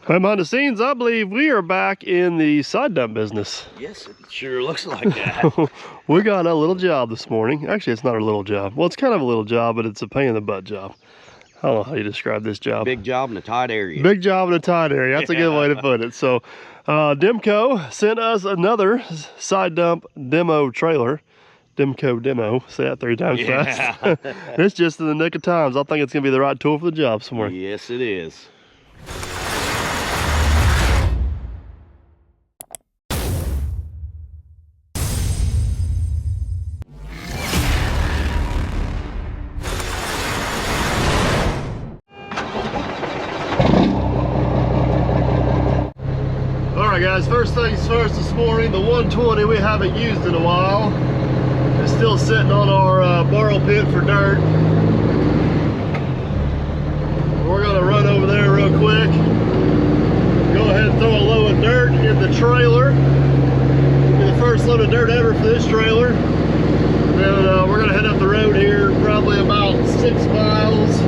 Behind the scenes, I believe we are back in the side dump business. Yes, it sure looks like that. We got a little job this morning. Actually, it's not a little job. Well, it's kind of a little job, but it's a pain in the butt job. I don't know how you describe this job. Big job in a tight area. Big job in a tight area. That's a good way to put it. So, Demco sent us another side dump demo trailer. Demco demo. Say that 3 times fast. It's just in the nick of times. I think it's going to be the right tool for the job somewhere. Yes, it is. Alright guys, first things first this morning, the 120 we haven't used in a while. It's still sitting on our borrow pit for dirt. We're going to run over there real quick. Go ahead and throw a load of dirt in the trailer. It'll be the first load of dirt ever for this trailer. And then we're going to head up the road here, probably about 6 miles.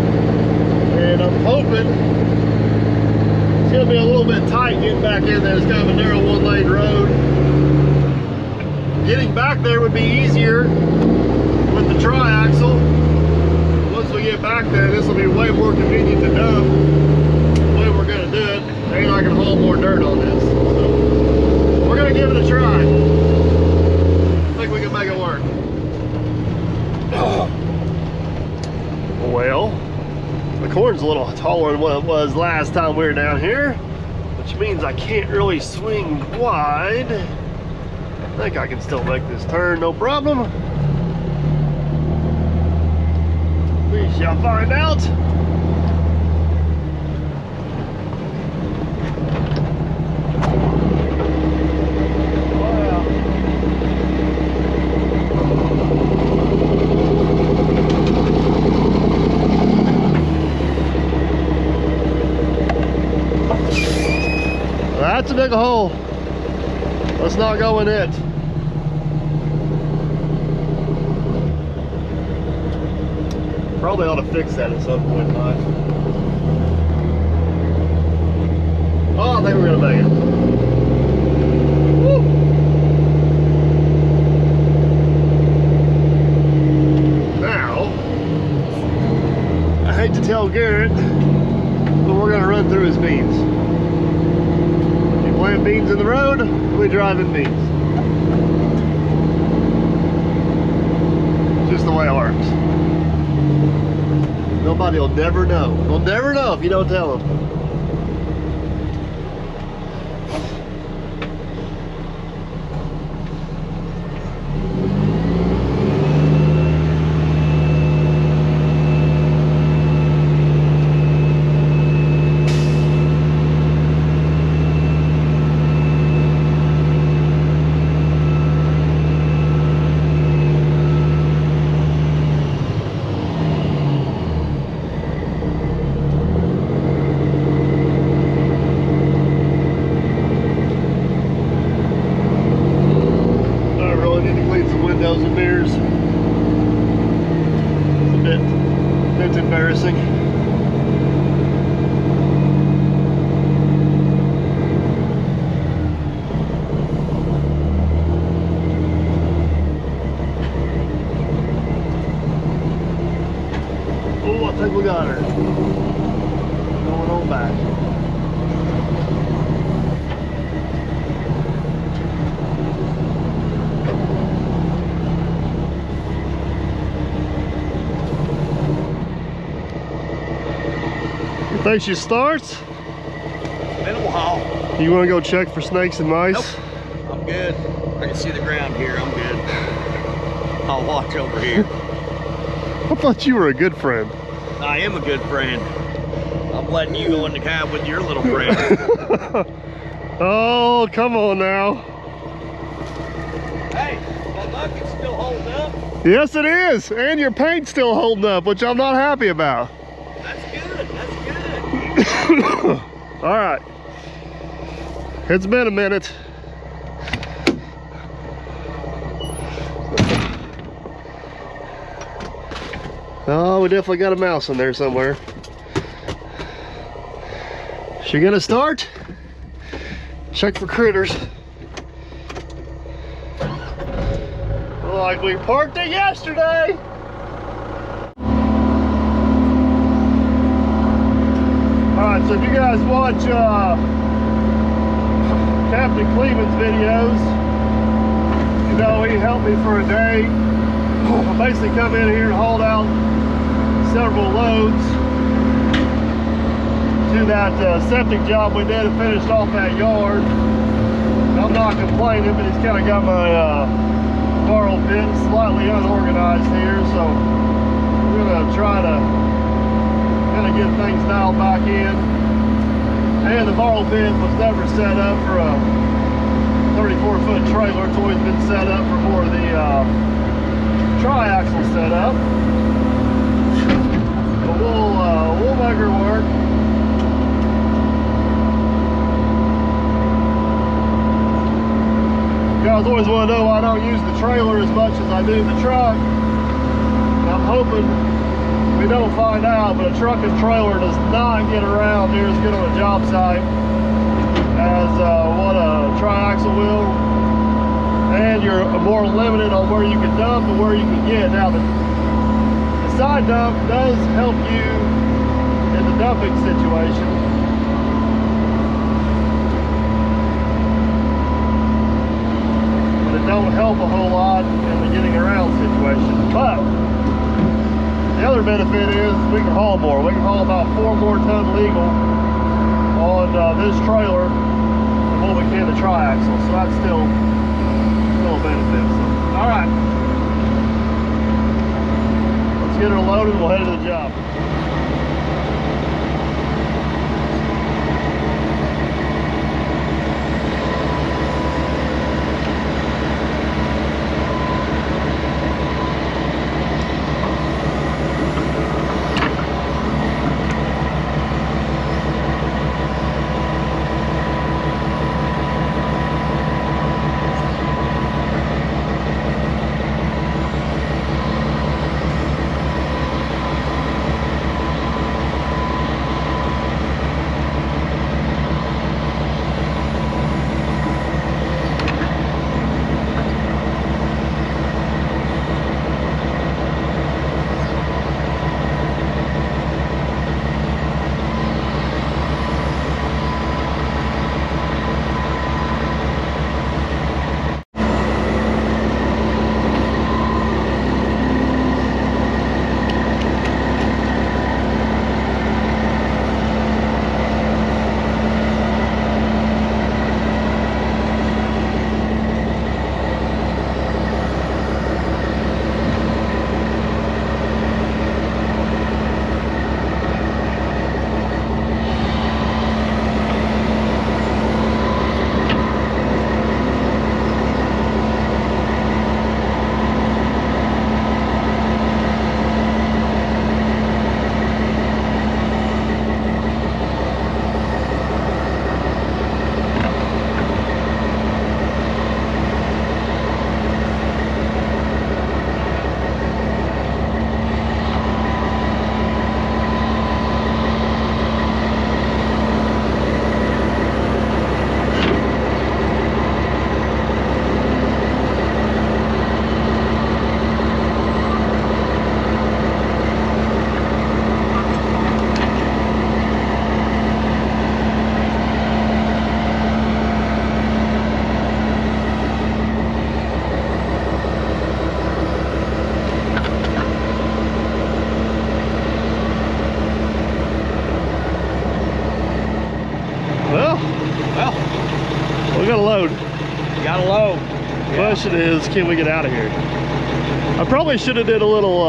And I'm hoping it's going to be a little bit tight getting back in there. It's kind of a narrow 1-lane road. Getting back there would be easier with the tri-axle. Once we get back there, this will be way more convenient to dump. The way we're going to do it, ain't I can haul more dirt on this. So we're going to give it a try. I think we can make it work. Well, the corn's a little taller than what it was last time we were down here, which means I can't really swing wide. I think I can still make this turn, no problem. We shall find out. That's a big hole. Let's not go in it. Probably ought to fix that at some point in time. Oh, I think we're gonna make it. Woo. Now, I hate to tell Garrett, but we're gonna run through his beans. Plant beans in the road, we drive in beans. Just the way it works. Nobody will never know. They'll never know if you don't tell them. And mirrors. It's embarrassing. Oh, I think we got her. Going on back. Think she starts? It's been a while. You want to go check for snakes and mice? Nope. I'm good. I can see the ground here. I'm good. I'll watch over here. I thought you were a good friend. I am a good friend. I'm letting you go in the cab with your little friend. Oh, come on now. Hey, my bucket's still holding up. Yes, it is. And your paint's still holding up, which I'm not happy about. That's good. That's good. All right. It's been a minute. Oh, we definitely got a mouse in there somewhere. She gonna start? Check for critters. Like we parked it yesterday. Alright, so if you guys watch Captain Cleveland's videos, you know he helped me for a day. I basically come in here and hauled out several loads to that septic job we did and finished off that yard. I'm not complaining, but he's kind of got my borrow pit slightly unorganized here, so we're gonna try to kind of get things dialed back in. And the borrow pit was never set up for a 34-foot trailer. It's always been set up for more of the tri-axle setup. But we'll make her work. You guys always want to know why I don't use the trailer as much as I do the truck. And I'm hoping we don't find out, but a truck and trailer does not get around near as good on a job site as what a tri-axle will. And you're more limited on where you can dump and where you can get. Now the side dump does help you in the dumping situation. Don't help a whole lot in the getting around situation. But the other benefit is we can haul more. We can haul about 4 more ton legal on this trailer than what we can the tri-axle. So that's still a benefit. So, all right, let's get her loaded and we'll head to the job. Well, we got a load. Got a load. The question is, can we get out of here? I probably should have did a little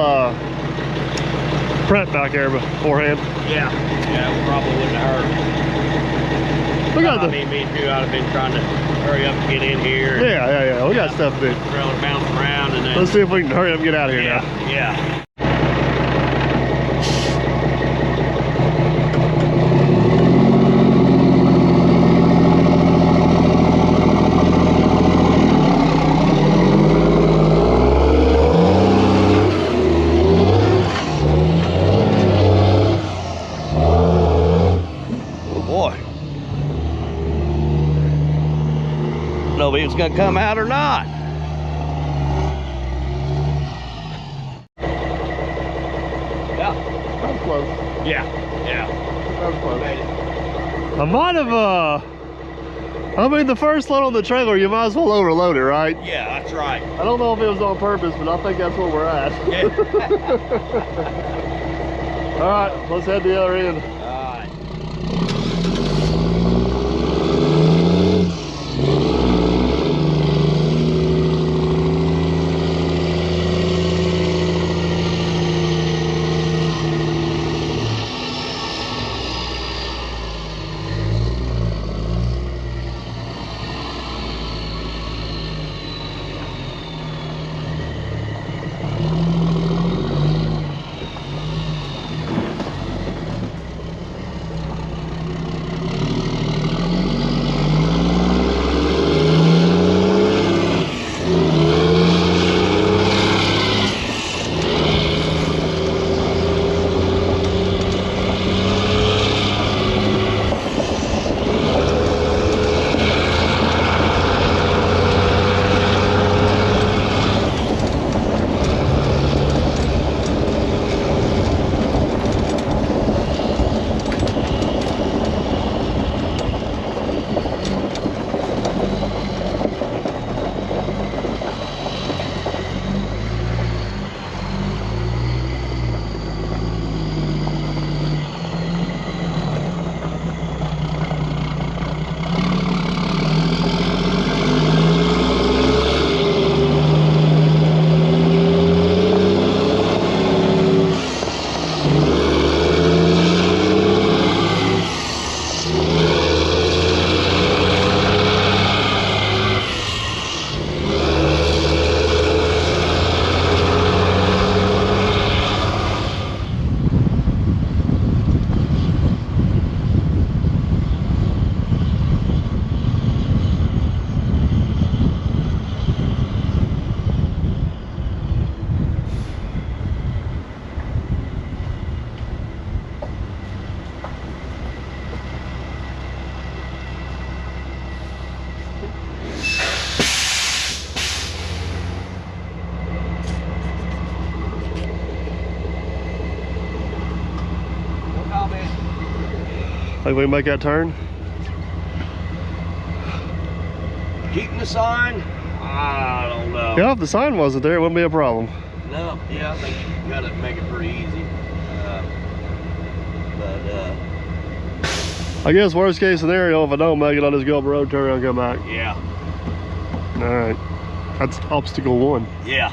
prep back there beforehand. Yeah, it probably wouldn't have hurt. We got I mean, me too, I'd have been trying to hurry up and get in here. Yeah. We got stuff to do. Trailer bouncing around and then... Let's see if we can hurry up and get out of here now. Yeah. Oh boy. Didn't know if he was gonna come out or not. Yeah. That was close. Yeah. That was close. Made it. I might have, I mean, the first load on the trailer, you might as well overload it, right? Yeah, that's right. I don't know if it was on purpose, but I think that's where we're at. Yeah. All right, let's head to the other end. All right. Think we can make that turn? Keeping the sign? I don't know. Yeah, if the sign wasn't there, it wouldn't be a problem. No, yeah, I think you gotta make it pretty easy. I guess worst case scenario, if I don't make it, I'll just go up the road, turn around, and come back. Yeah. All right, that's obstacle one. Yeah.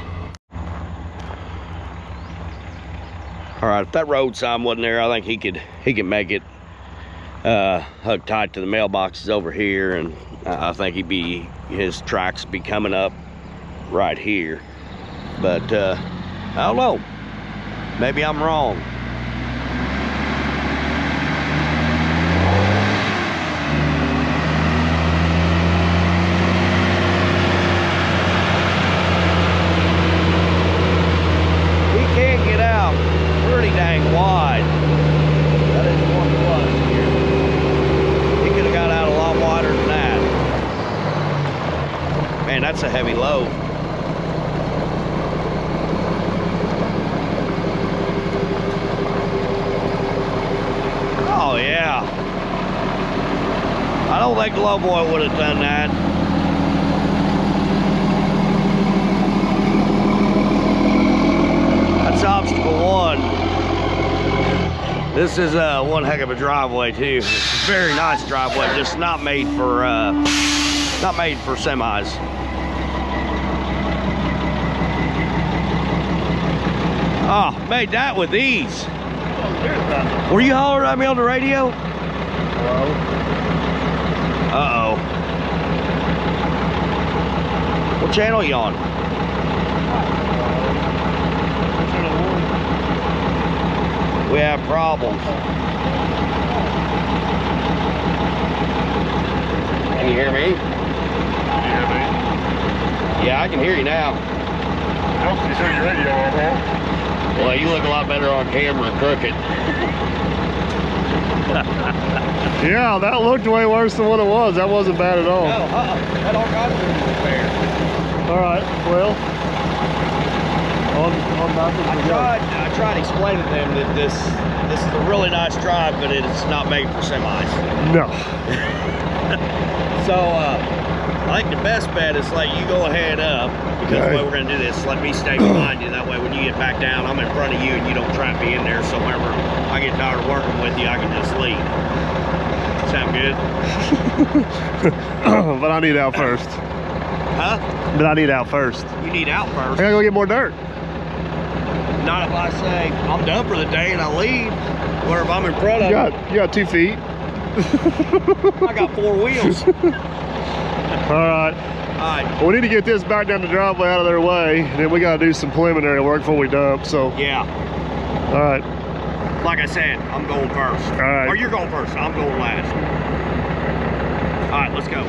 All right, if that road sign wasn't there, I think he could make it hooked tight to the mailboxes over here, and I think his tracks be coming up right here. But I don't know. Maybe I'm wrong. Pretty dang wide. That is one plus here. He could have got out a lot wider than that. Man, that's a heavy load. Oh yeah. I don't think the lowboy would have done that. That's obstacle one. This is one heck of a driveway too. It's a very nice driveway, just not made for semis. Oh, made that with ease. Were you hollering at me on the radio? Hello? Uh-oh. What channel are you on? We have problems. Can you hear me? Yeah, I can hear you now. I hope you turn your radio on, huh? Well, you look a lot better on camera crooked. Yeah, that looked way worse than what it was. That wasn't bad at all. No, that all got to be repaired. All right, well, on nothing to go. I tried explaining to them that this is a really nice drive, but it's not made for semis. No. So I think the best bet is let you go ahead up, because the way we're going to do this, let me stay behind you. That way when you get back down, I'm in front of you and you don't trap me in there. So whenever I get tired of working with you, I can just leave. Sound good? But I need out first. Huh? But I need out first. You need out first. I gotta go get more dirt. Not if I say I'm done for the day and I leave. Or if I'm in front of You got 2 feet. I got 4 wheels. All right. Well, we need to get this back down the driveway out of their way, and then we got to do some preliminary work before we dump. So yeah. All right. Like I said, I'm going first. All right. Or you're going first. I'm going last. All right, let's go.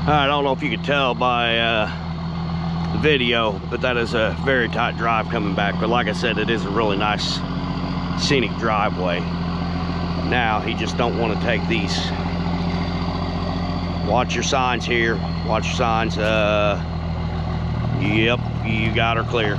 All right, I don't know if you could tell by the video, but that is a very tight drive coming back. But like I said, it is a really nice scenic driveway. Now, he just don't want to take these. Watch your signs here. Watch your signs. Yep, you got her clear.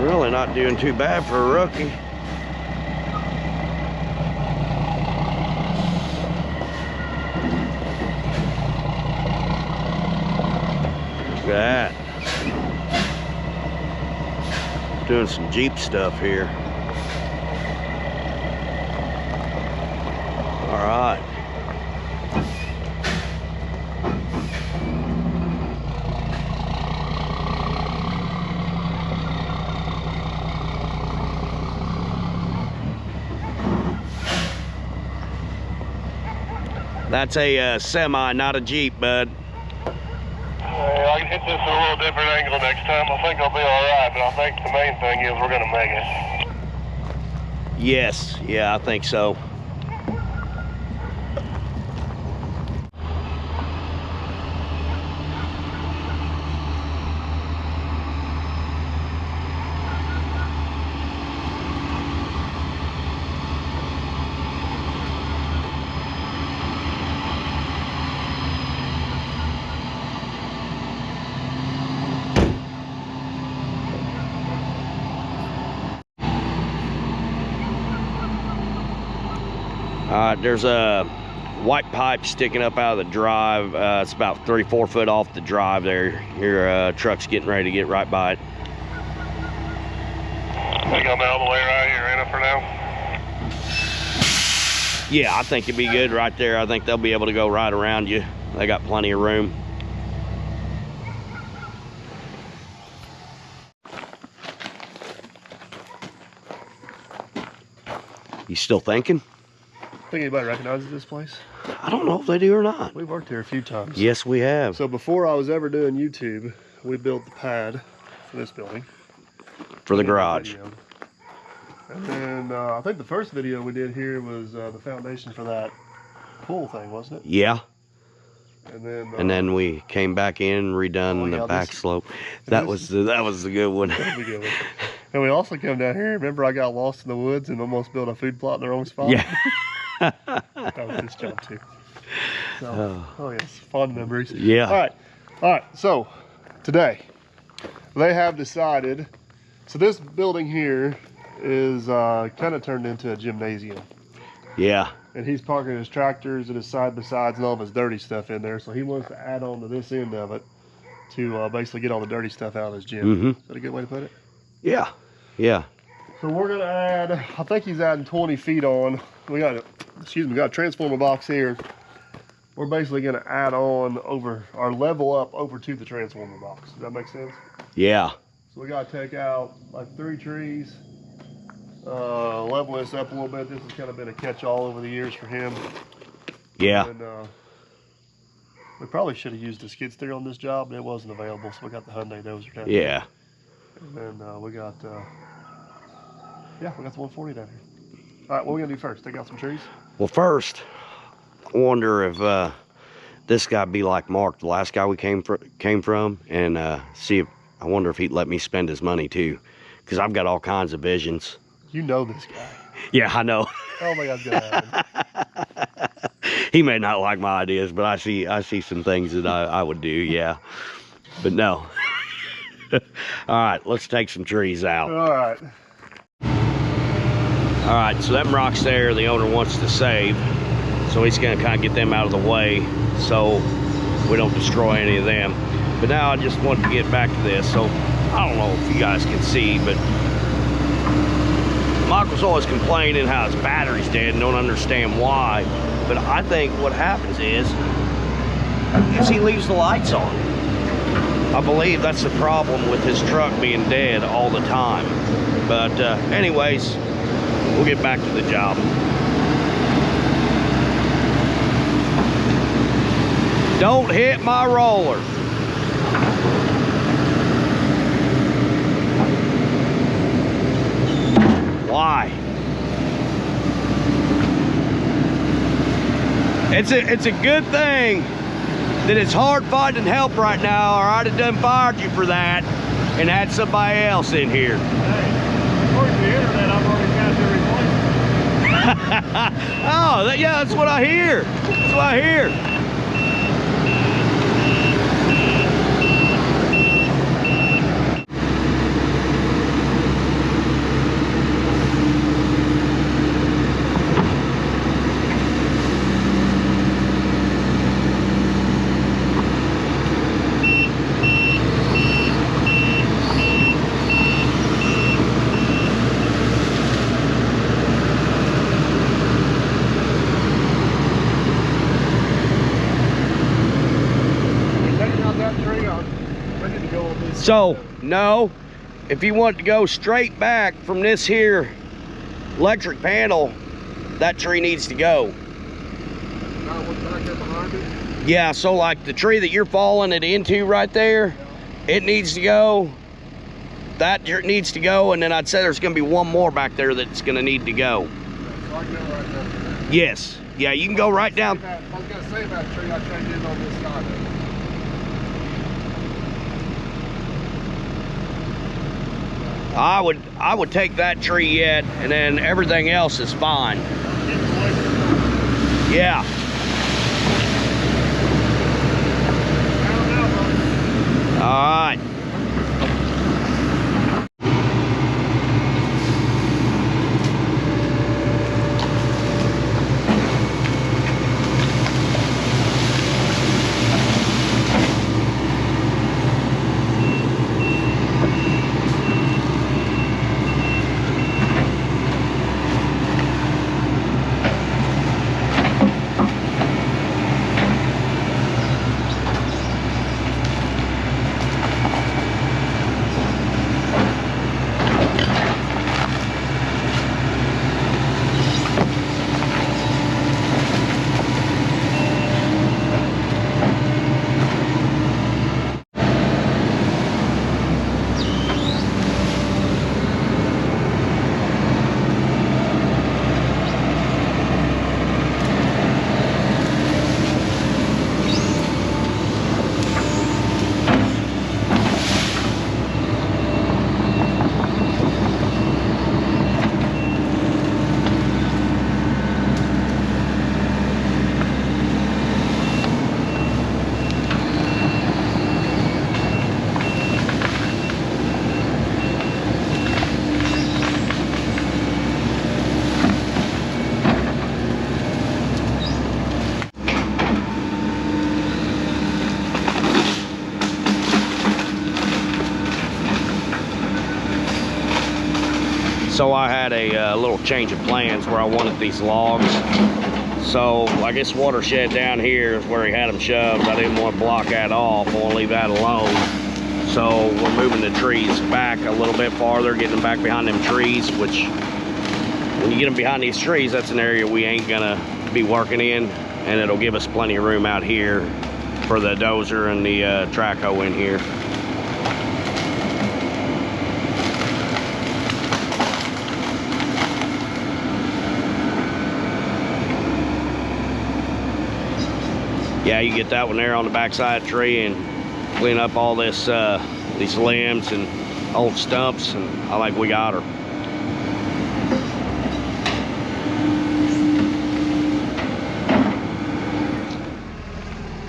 Really not doing too bad for a rookie. Look at that. Doing some Jeep stuff here. All right. That's a semi, not a Jeep, bud. I can hit this at a little different angle next time. I think I'll be all right, but I think the main thing is we're going to make it. Yes, yeah, I think so. All right, there's a white pipe sticking up out of the drive. It's about 3-4 foot off the drive there. Your truck's getting ready to get right by it. Think I'm all the way right here, ain't it, for now? Yeah, I think it'd be good right there. I think they'll be able to go right around you. They got plenty of room. You still thinking? Think anybody recognizes this place? I don't know if they do or not. We've worked here a few times. Yes, we have. So before I was ever doing YouTube, we built the pad for this building. For the garage. And then I think the first video we did here was the foundation for that pool thing, wasn't it? Yeah. And then we came back in, redone the back slope. That was the good one. That was a good one. And we also come down here. Remember, I got lost in the woods and almost built a food plot in the wrong spot. Yeah. That was this job too. So, oh yes, fond memories. Yeah. All right. So today they have decided. So this building here is kind of turned into a gymnasium. Yeah. And he's parking his tractors and his side by sides and all of his dirty stuff in there. So he wants to add on to this end of it to basically get all the dirty stuff out of his gym. Mm-hmm. Is that a good way to put it? Yeah. Yeah. So we're gonna add, I think he's adding 20 feet on. We got a transformer box here. We're basically gonna add on over, or level up over to the transformer box. Does that make sense? Yeah. So we gotta take out like 3 trees, level this up a little bit. This has kind of been a catch-all over the years for him. Yeah. And we probably should have used a skid steer on this job, but it wasn't available, so we got the Hyundai dozer down here. Yeah. And then we got the 140 down here. All right, what are we gonna do first? Take out some trees? Well, first, I wonder if this guy be like Mark, the last guy we came from, and see if I wonder if he'd let me spend his money too, because I've got all kinds of visions. You know this guy. Yeah, I know. Oh my God's gonna happen. He may not like my ideas, but I see some things that I would do. Yeah, but no. All right, let's take some trees out. All right. All right, so them rocks there, the owner wants to save, so he's gonna kind of get them out of the way so we don't destroy any of them. But now I just want to get back to this. So I don't know if you guys can see, but Michael's always complaining how his battery's dead and don't understand why. But I think what happens is he leaves the lights on. I believe that's the problem with his truck being dead all the time. But anyways, we'll get back to the job. Don't hit my roller. Why? It's a good thing that it's hard finding help right now, or I'd have done fired you for that and had somebody else in here. Hey, according to the internet, I've already got your replacement. Oh, yeah, that's what I hear. That's what I hear. So, no, if you want to go straight back from this here electric panel, that tree needs to go. Yeah, so like the tree that you're falling it into right there, it needs to go. That needs to go, and then I'd say there's going to be one more back there that's going to need to go. So I can go right there. Yes. Yeah, you can go right down. I was going to say that tree I traded in on this side of it. I would take that tree yet, and then everything else is fine. Yeah. All right. So I had a little change of plans where I wanted these logs. So I guess watershed down here is where he had them shoved. I didn't want to block that off. I want to leave that alone. So we're moving the trees back a little bit farther, getting them back behind them trees, which when you get them behind these trees, that's an area we ain't gonna be working in, and it'll give us plenty of room out here for the dozer and the track hoe in here. Yeah, you get that one there on the backside tree and clean up all this these limbs and old stumps, and I think we got her.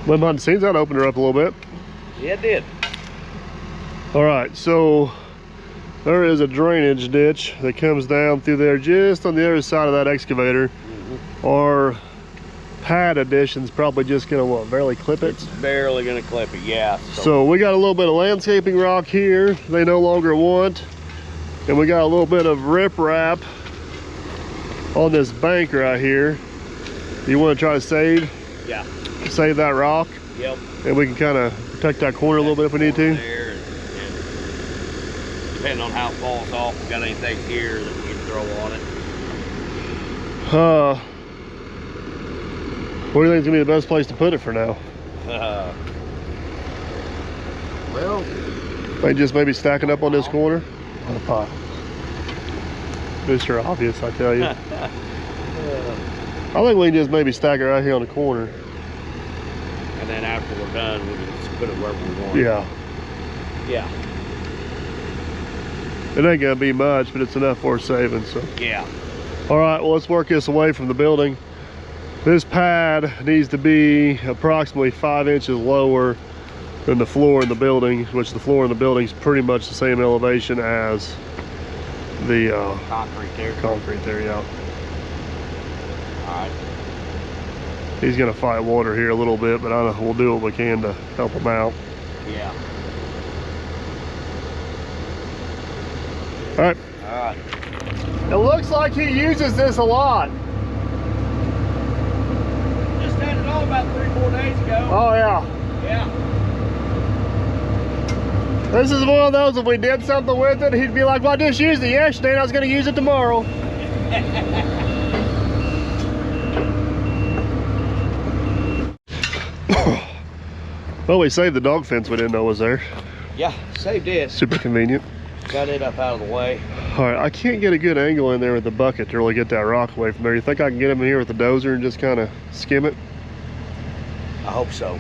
Went behind the scenes, that opened her up a little bit. Yeah, it did. All right, so there is a drainage ditch that comes down through there just on the other side of that excavator. Our pad addition's probably just gonna, what, barely clip it? It's barely gonna clip it, yeah. So we got a little bit of landscaping rock here they no longer want, and we got a little bit of riprap on this bank right here. You want to try to save that rock? Yep. And we can kind of protect that corner a little bit if we need to. There, and depending on how it falls off, we got anything here that we can throw on it. What do you think is gonna be the best place to put it for now? Well, They just maybe stacking up on this corner. On the pile. It's sure obvious, I tell you. I think we can just maybe stack it right here on the corner. And then after we're done, we can just put it wherever we want. Yeah. Yeah. It ain't gonna be much, but it's enough for saving. So. Yeah. All right. Well, let's work this away from the building. This pad needs to be approximately 5 inches lower than the floor in the building, which the floor in the building is pretty much the same elevation as the Concrete there. concrete there, yeah. All right. He's gonna fight water here a little bit, but we'll do what we can to help him out. Yeah. All right. All right. It looks like he uses this a lot. Just had it on about 3-4 days ago. Oh yeah. Yeah. This is one of those, if we did something with it, he'd be like, well, I just used it yesterday and I was gonna use it tomorrow. Well, we saved the dog fence we didn't know was there. Yeah, saved it. Super convenient. Got it up out of the way. All right, I can't get a good angle in there with the bucket to really get that rock away from there. You think I can get him in here with the dozer and just kind of skim it? I hope so.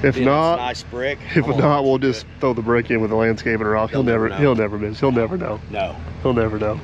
If not, nice brick. if not, we'll just throw the brick in with the landscaping rock. He'll never miss. He'll never know. No. He'll never know.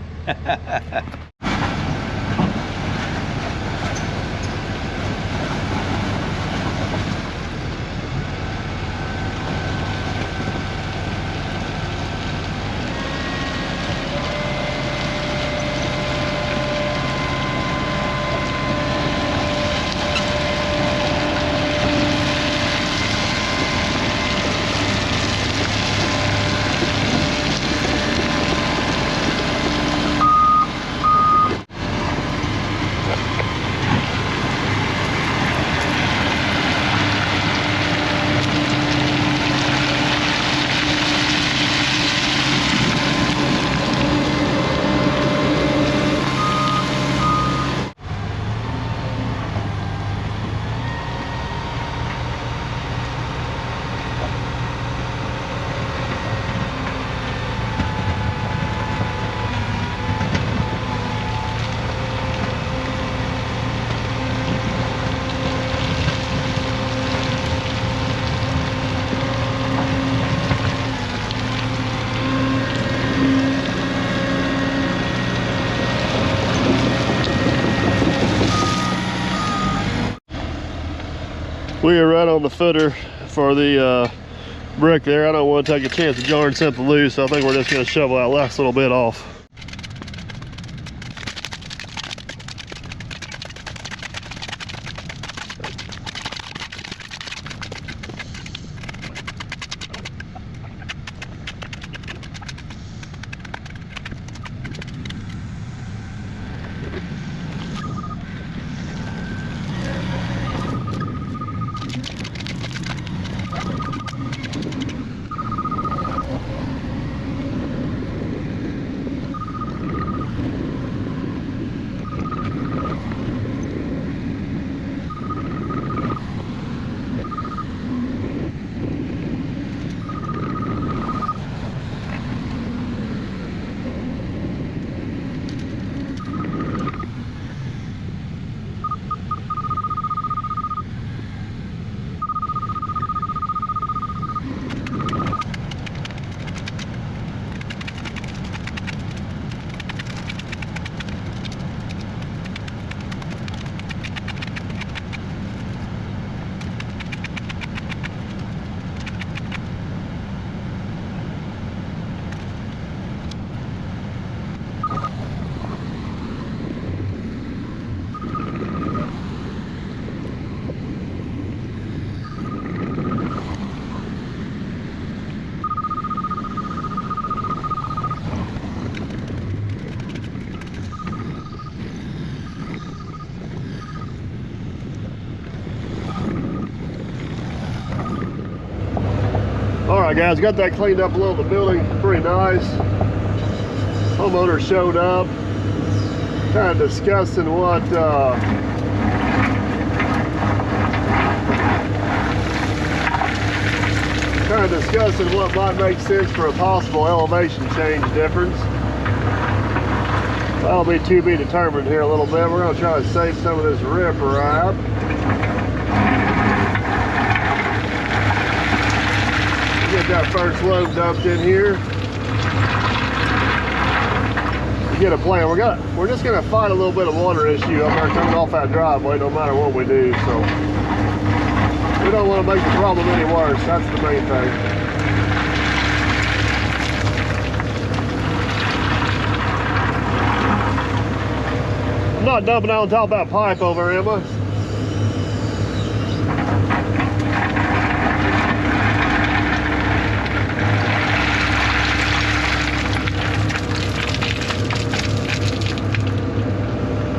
We are right on the footer for the brick there. I don't want to take a chance of jarring something loose, so I think we're just going to shovel that last little bit off. guys, got that cleaned up a little. The building pretty nice. Homeowner showed up, kind of discussing what might make sense for a possible elevation change difference. That'll be to be determined here a little bit. We're going to try to save some of this riprap. Get that first load dumped in here. Get a plan. We're just going to fight a little bit of water issue up there coming off that driveway, no matter what we do. So we don't want to make the problem any worse. That's the main thing. I'm not dumping out on top of that pipe over, am I?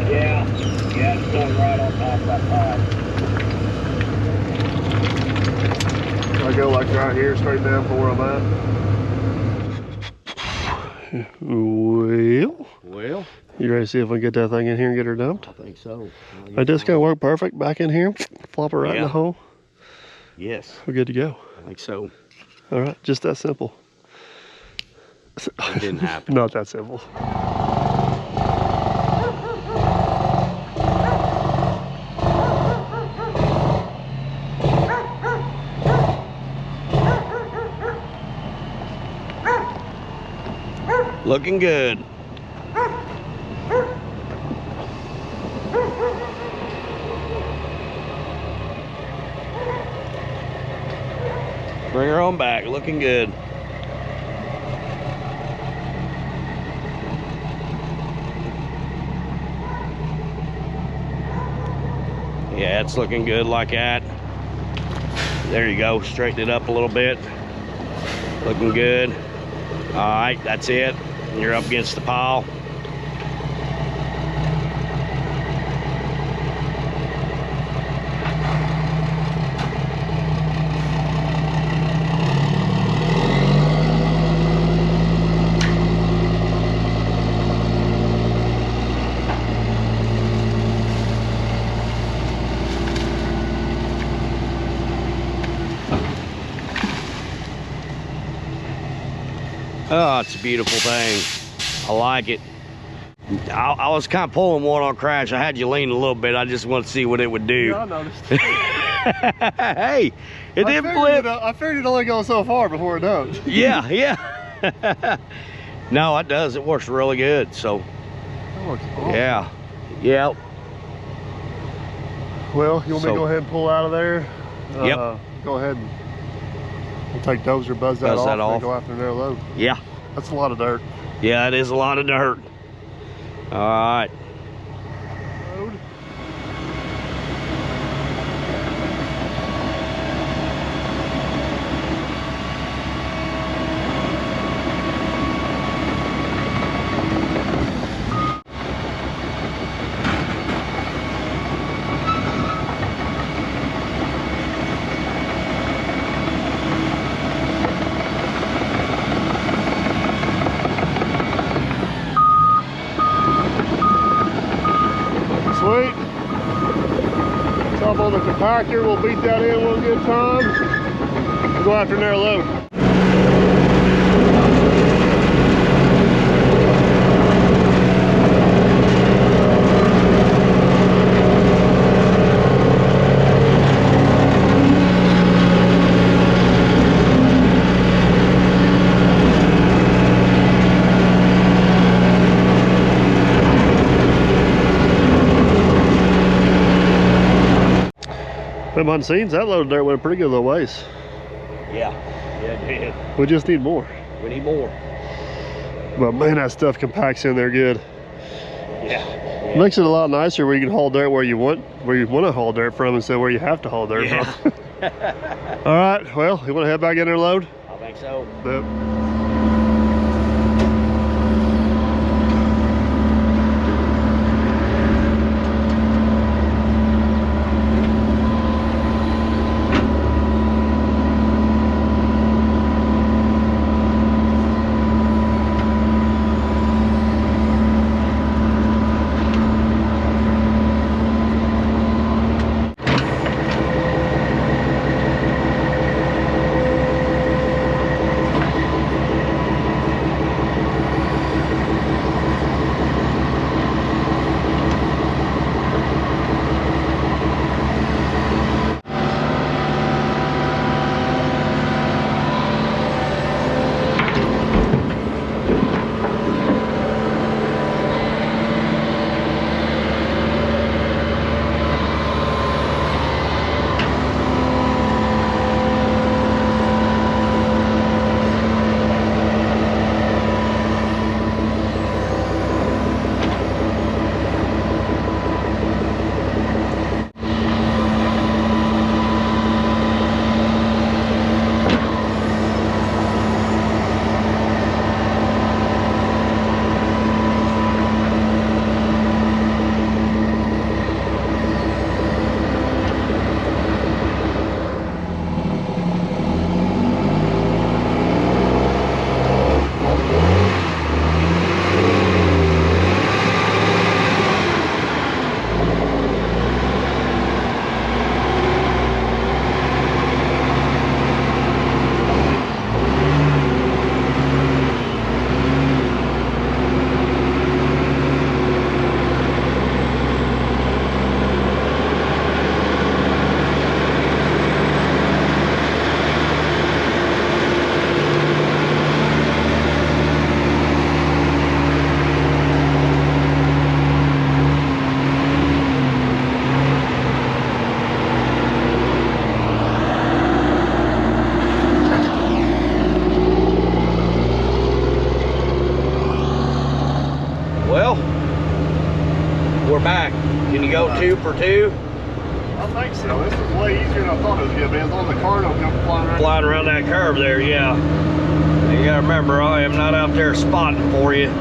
Yeah, it's going right on top of that pipe. I go like right here, straight down for where I'm at. Well, you ready to see if we can get that thing in here and get her dumped? I think so. I just gonna work perfect. Back in here, flop her right in the hole. Yes. We're good to go. I think so. All right, just that simple. It didn't happen. Not that simple. Looking good. Bring her on back, looking good. Yeah, it's looking good like that. There you go, straighten it up a little bit. Looking good. All right, that's it. You're up against the pile. Oh, it's a beautiful thing. I like it. I was kind of pulling one on crash. I had you lean a little bit. I just want to see what it would do. Yeah, I noticed. Hey, it didn't flip. I figured it only goes so far before it does. Yeah. No, it does. It works really good. So, That works awesome. yeah. Yep. Well, you want me to So- go ahead and pull out of there? Yep. Go ahead and we'll take dozer, buzz that off, and go after their load. Yeah. That's a lot of dirt. Yeah, it is a lot of dirt. All right. Load. Sweet. Top on the compactor, we'll beat that in one good time. We'll go after their load. Behind the scenes, that load of dirt went a pretty good little ways. Yeah. Yeah, it did. We just need more. We need more. But man, that stuff compacts in there good. Yeah. Makes it a lot nicer where you can haul dirt where you want to haul dirt from instead of where you have to haul dirt Yeah. from. All right, well, you want to head back in there and load? I think so. Yep. We're back. Can you go 2 for 2? I think so. This is way easier than I thought it was gonna be. As long as the car don't come Flying around that curve there, yeah. You gotta remember, I am not out there spotting for you.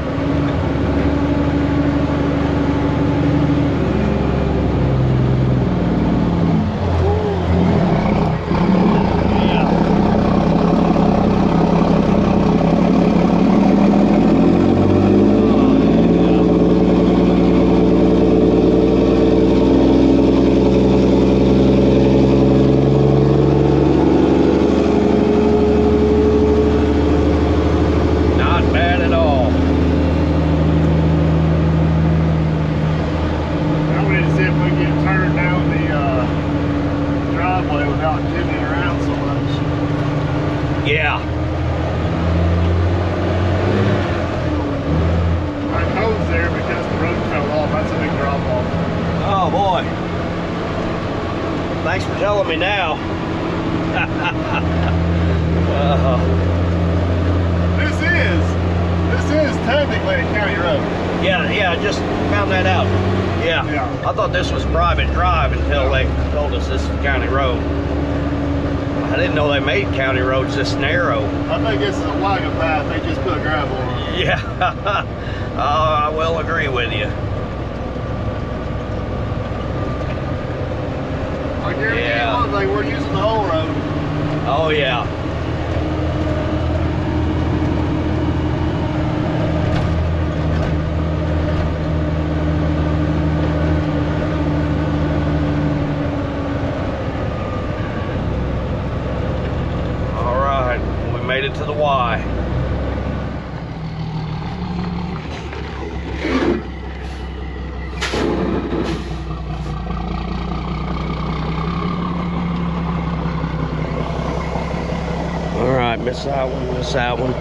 Yeah. Our code's there because the road fell off. That's a big drop off. Oh boy. Thanks for telling me now. This is technically a county road. Yeah, I just found that out. Yeah. I thought this was private drive until they told us this is county road. I didn't know they made county roads this narrow. I think this is a wagon path. They just put gravel on it. Yeah. I will agree with you. I guarantee you one thing, we're using the whole road. Oh yeah. Made it to the Y. All right, miss that one.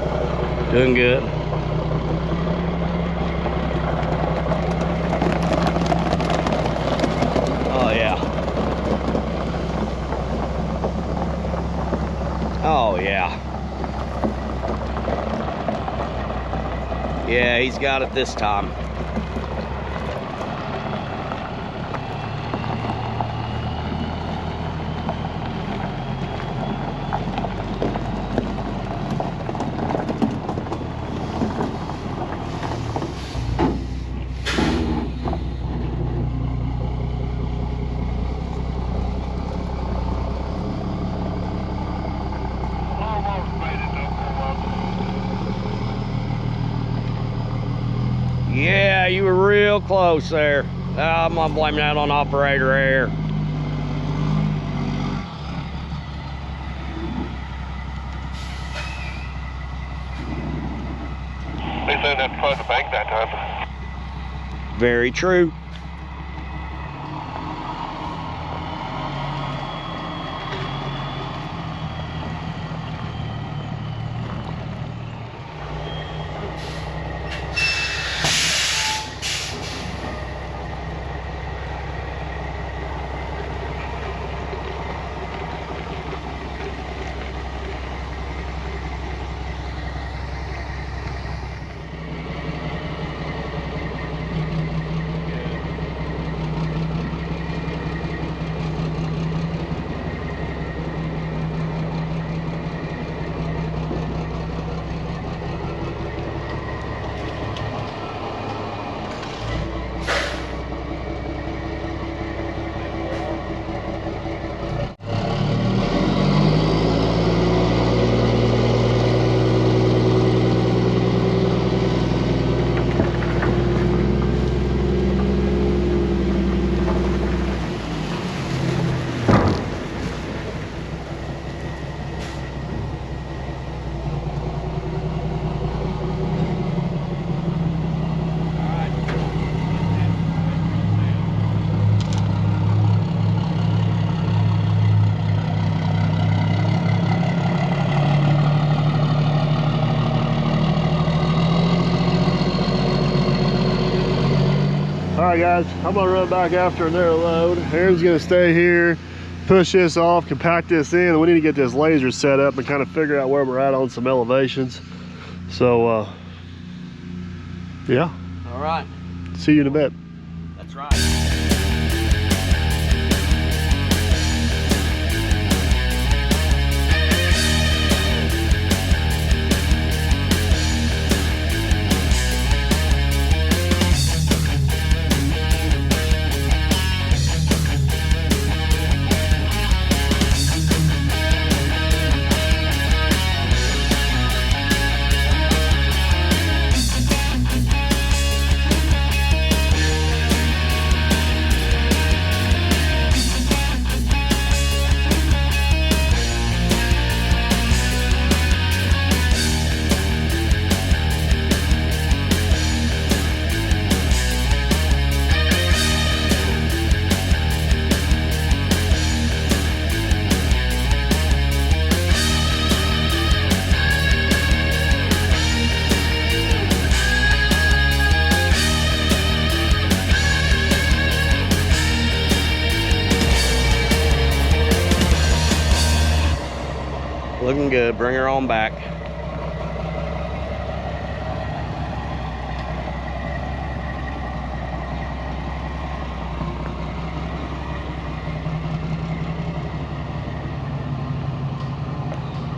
Doing good. Oh yeah. Oh yeah. Yeah, he's got it this time. Yeah, you were real close there. I'm gonna blame that on operator error. They said that tried to bank that time. Very true. Alright guys, I'm gonna run back after another load. Aaron's gonna stay here, push this off, compact this in. We need to get this laser set up and kind of figure out where we're at on some elevations. So yeah. All right. See you in a bit. That's right. Looking good. Bring her on back.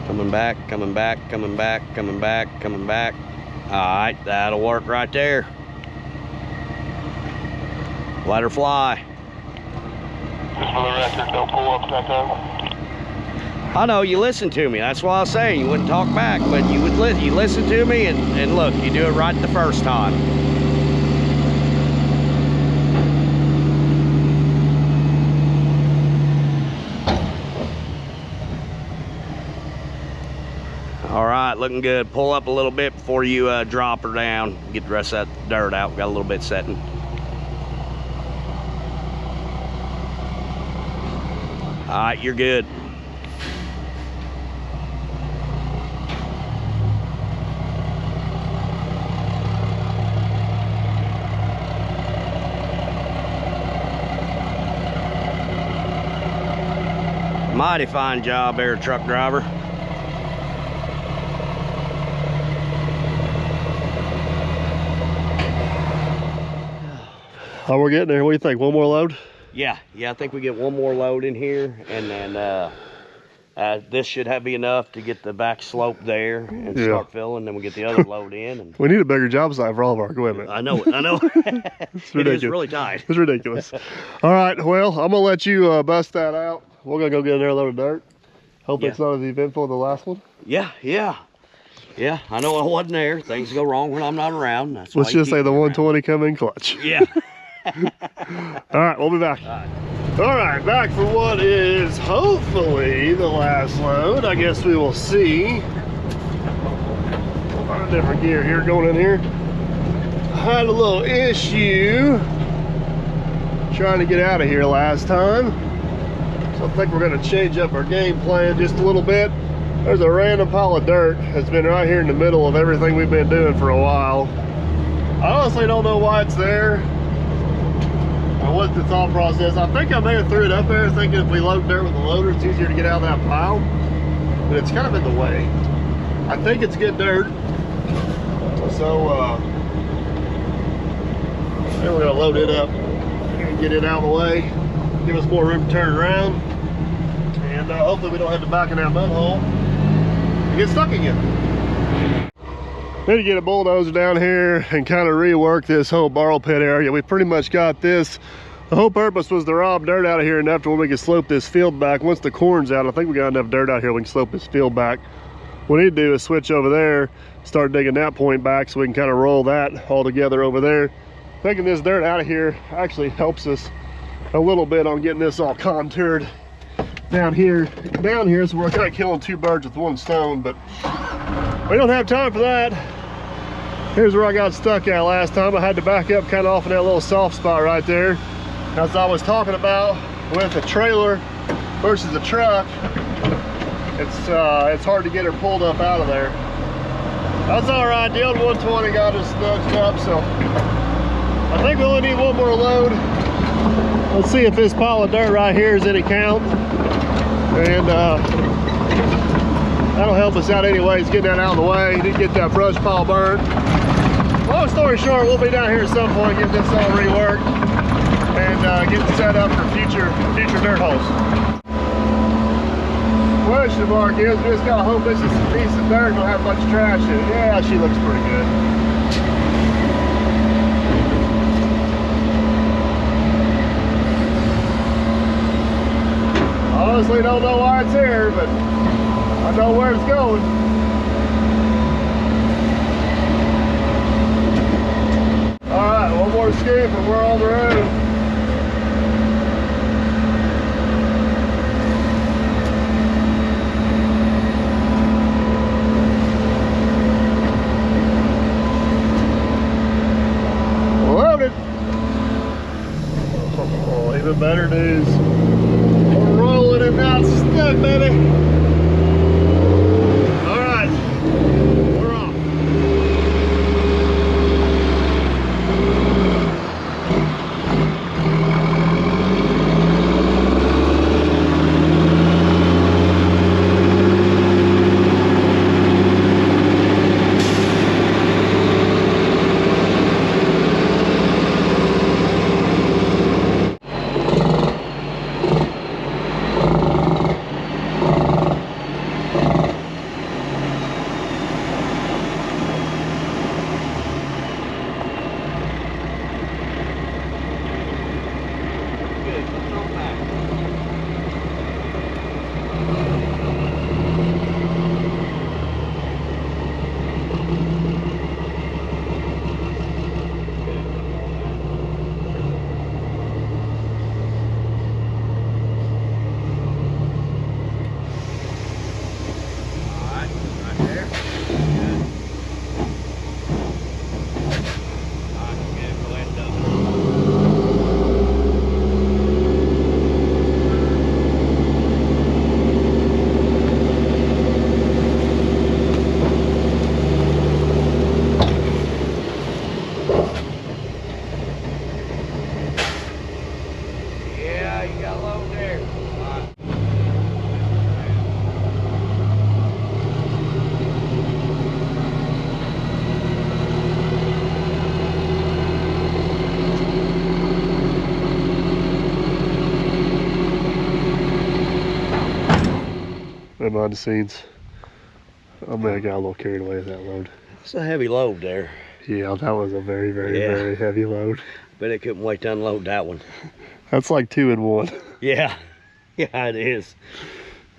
Coming back, coming back, coming back, coming back, coming back. All right, that'll work right there. Let her fly. Just for the record, no pull-ups that time. I know, you listen to me. That's why I was saying you wouldn't talk back, but you would you listen to me, and look, you do it right the first time. All right, looking good. Pull up a little bit before you drop her down. Get the rest of that dirt out. Got a little bit setting. All right, you're good. Mighty fine job there, truck driver. Oh, we're getting there. What do you think? One more load? Yeah, I think we get one more load in here, and then this should be enough to get the back slope there and start filling. Then we get the other load in. And we need a bigger job site for all of our equipment. I know it. I know. It's ridiculous. It is really tight. It's ridiculous. All right. Well, I'm gonna let you bust that out. We're gonna go get another load of dirt. Hope it's not as eventful as the last one. Yeah. I know I wasn't there. Things go wrong when I'm not around. That's Let's just say the 120 come in clutch. Yeah. All right, we'll be back. All right, back for what is hopefully the last load. I guess we will see. A lot of different gear here going in here. I had a little issue trying to get out of here last time. So I think we're gonna change up our game plan just a little bit. There's a random pile of dirt that's been right here in the middle of everything we've been doing for a while. I honestly don't know why it's there or what the thought process. I think I may have threw it up there thinking if we load dirt with the loader, it's easier to get out of that pile, but it's kind of in the way. I think it's good dirt. So then we're gonna load it up and get it out of the way, give us more room to turn around, and hopefully we don't have to back in that mud hole and get stuck again. Need to get a bulldozer down here and kind of rework this whole borrow pit area. We pretty much got this. The whole purpose was to rob dirt out of here enough to where we can slope this field back. Once the corn's out, I think we got enough dirt out here we can slope this field back. What we need to do is switch over there, start digging that point back so we can kind of roll that all together over there. Taking this dirt out of here actually helps us a little bit on getting this all contoured down here. So we're kind of killing two birds with one stone, but we don't have time for that. Here's where I got stuck at last time. I had to back up kind of off in that little soft spot right there. As I was talking about with a trailer versus a truck, it's hard to get her pulled up out of there. That's all right. The old 120 got us nudged up, so I think we only need one more load. Let's see if this pile of dirt right here is any count, and that'll help us out anyways, get that out of the way, to get that brush pile burned. Long long story short, we'll be down here at some point, get this all reworked, and get set up for future dirt holes. Question mark is, we just gotta hope this is a piece of dirt, don't have much trash in it. Yeah, she looks pretty good. Honestly, don't know why it's here, but I know where it's going. All right, one more scoop and we're on the road. Loaded. Oh, even better news. We're rolling and not stuck, baby. All right, we're off. Behind the scenes, I mean, I got a little carried away with that load. It's a heavy load there. Yeah, that was a very, very heavy load. But it couldn't wait to unload that one. That's like 2 in 1. Yeah, yeah, it is.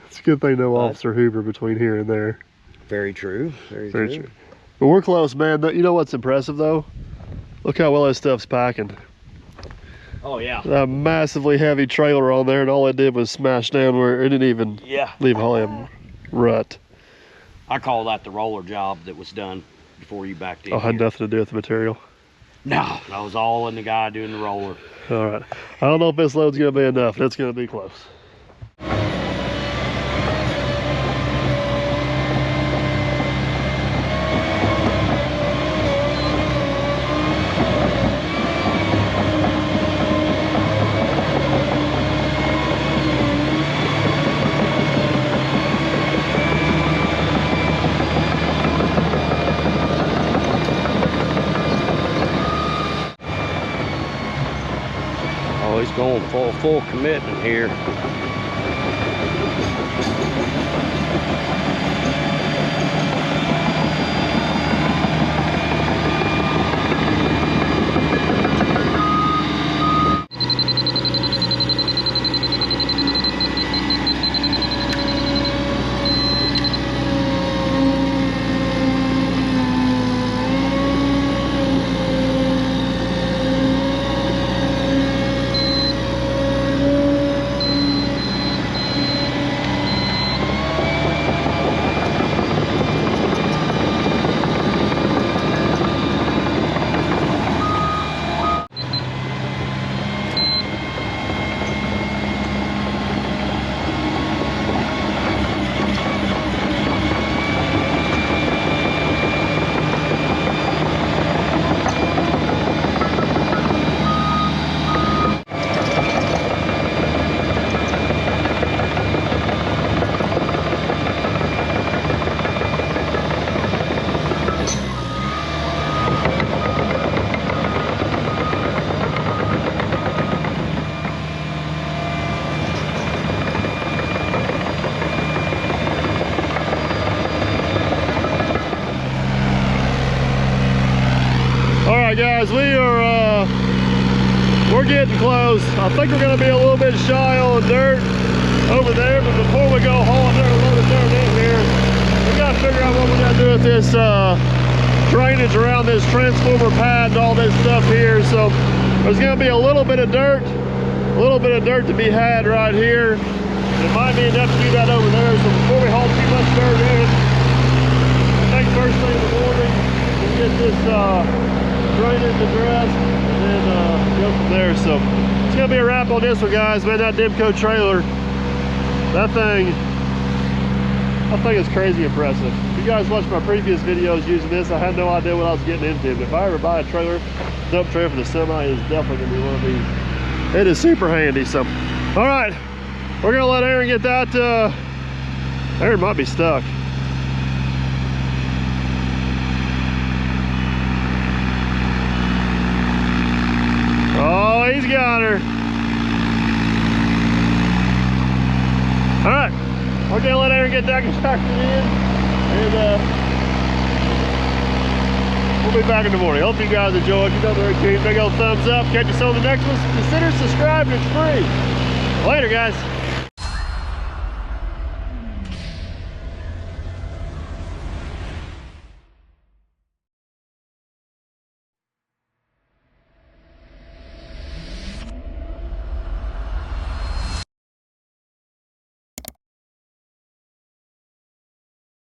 It's a good thing no Officer Hoover between here and there. Very true. Very true. But we're close, man. You know what's impressive though? Look how well that stuff's packing. Oh yeah. A massively heavy trailer on there, and all it did was smash down where it didn't even leave a hole rut. I call that the roller job that was done before you backed in. Oh, had nothing to do with the material. No, that was all in the guy doing the roller. All right. I don't know if this load's gonna be enough. It's gonna be close. He's going full commitment here. right, guys, we're getting close. I think we're gonna be a little bit shy on dirt over there, but before we go hauling dirt, a load of dirt in here, we gotta figure out what we gotta do with this drainage around this transformer pad and all this stuff here. So there's gonna be a little bit of dirt to be had right here. It might be enough to do that over there. So before we haul too much dirt in, I think first thing in the morning, we'll get this drainage addressed and then go from there. So it's gonna be a wrap on this one, guys. Man, that Demco trailer, that thing is crazy impressive. If you guys watched my previous videos using this, I had no idea what I was getting into. But if I ever buy a trailer, dump trailer for the semi, it's definitely gonna be one of these. It is super handy. So, all right, we're gonna let Aaron get that. Aaron might be stuck. Oh, he's got her. All right, we're gonna let Aaron get that constructed in, and we'll be back in the morning. Hope you guys enjoyed. You know the routine. Big old thumbs up. Catch us on the next one. Consider subscribing. It's free. Later, guys.